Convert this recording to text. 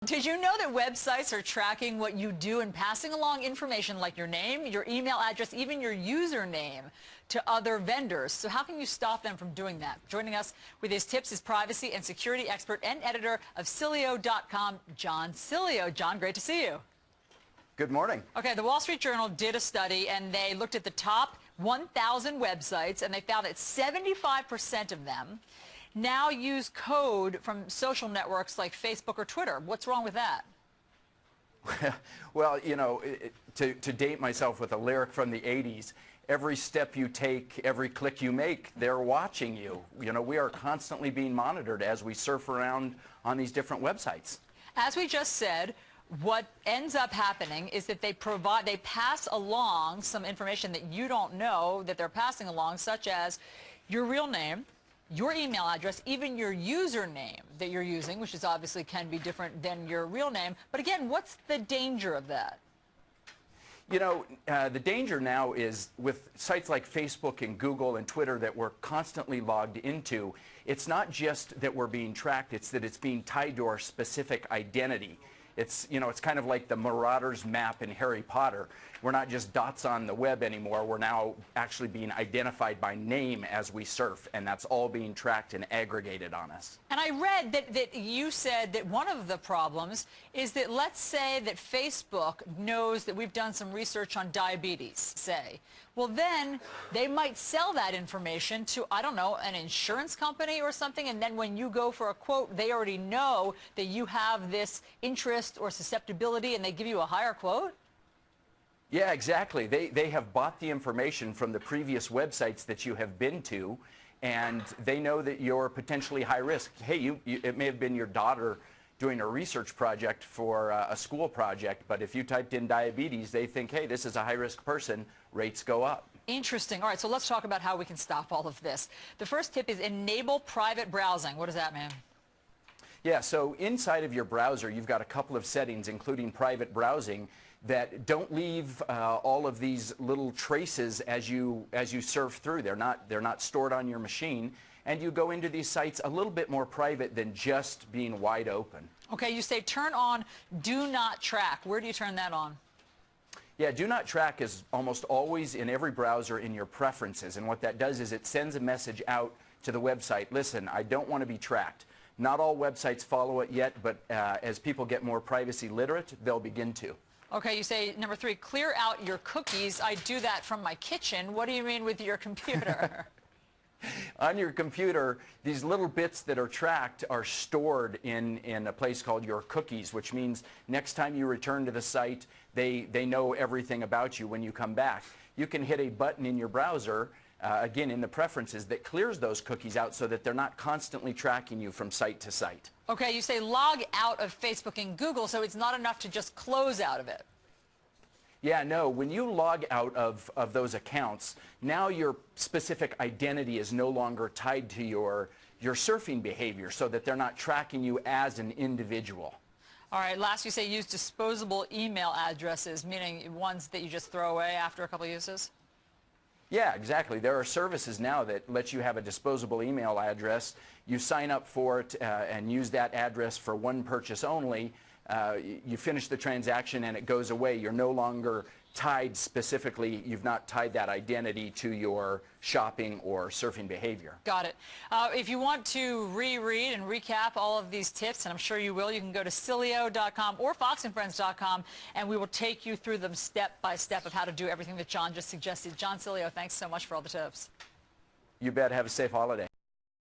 Did you know that websites are tracking what you do and passing along information like your name, your email address, even your username to other vendors? So how can you stop them from doing that? Joining us with his tips is privacy and security expert and editor of Sileo.com, John Sileo. John, great to see you. Good morning. Okay, the Wall Street Journal did a study, and they looked at the top 1,000 websites, and they found that 75% of them now use code from social networks like Facebook or Twitter. What's wrong with that? Well, you know, to date myself with a lyric from the 80s, every step you take, every click you make, they're watching you. You know, we are constantly being monitored as we surf around on these different websites. As we just said, what ends up happening is that they pass along some information that you don't know that they're passing along, such as your real name, your email address, even your username that you're using, which is obviously can be different than your real name. But again, what's the danger of that? You know, the danger now is with sites like Facebook and Google and Twitter that we're constantly logged into, it's not just that we're being tracked, it's that it's being tied to our specific identity. It's, you know, it's kind of like the Marauder's map in Harry Potter. We're not just dots on the web anymore. We're now actually being identified by name as we surf, and that's all being tracked and aggregated on us. And I read that you said that one of the problems is that, let's say that Facebook knows that we've done some research on diabetes, say. Well, then they might sell that information to, I don't know, an insurance company or something, and then when you go for a quote, they already know that you have this interest or susceptibility, and they give you a higher quote? Yeah, exactly. They have bought the information from the previous websites that you have been to, and they know that you're potentially high risk. Hey, it may have been your daughter doing a research project for a school project, but if you typed in diabetes, they think, hey, this is a high-risk person, rates go up. Interesting. All right, so let's talk about how we can stop all of this. The first tip is enable private browsing. What does that mean? Yeah, so inside of your browser, you've got a couple of settings, including private browsing, that don't leave all of these little traces as you surf through. They're not stored on your machine, and you go into these sites a little bit more private than just being wide open. Okay, you say turn on Do Not Track. Where do you turn that on? Yeah, Do Not Track is almost always in every browser in your preferences, and what that does is it sends a message out to the website, listen, I don't want to be tracked. Not all websites follow it yet, but as people get more privacy literate, they'll begin to. Okay, you say, number 3, clear out your cookies. I do that from my kitchen. What do you mean with your computer? On your computer, these little bits that are tracked are stored in a place called your cookies, which means next time you return to the site, they know everything about you when you come back. You can hit a button in your browser, again in the preferences, that clears those cookies out so that they're not constantly tracking you from site to site. Okay, you say log out of Facebook and Google, so it's not enough to just close out of it. Yeah, no, when you log out of those accounts, now your specific identity is no longer tied to your surfing behavior so that they're not tracking you as an individual. All right, last you say use disposable email addresses, meaning ones that you just throw away after a couple of uses? Yeah, exactly. There are services now that let you have a disposable email address. You sign up for it and use that address for one purchase only. You finish the transaction and it goes away. You're no longer tied specifically, you've not tied that identity to your shopping or surfing behavior. Got it. If you want to reread and recap all of these tips, and I'm sure you will, you can go to Sileo.com or FoxandFriends.com, and we will take you through them step by step of how to do everything that John just suggested. John Sileo, thanks so much for all the tips. You bet. Have a safe holiday.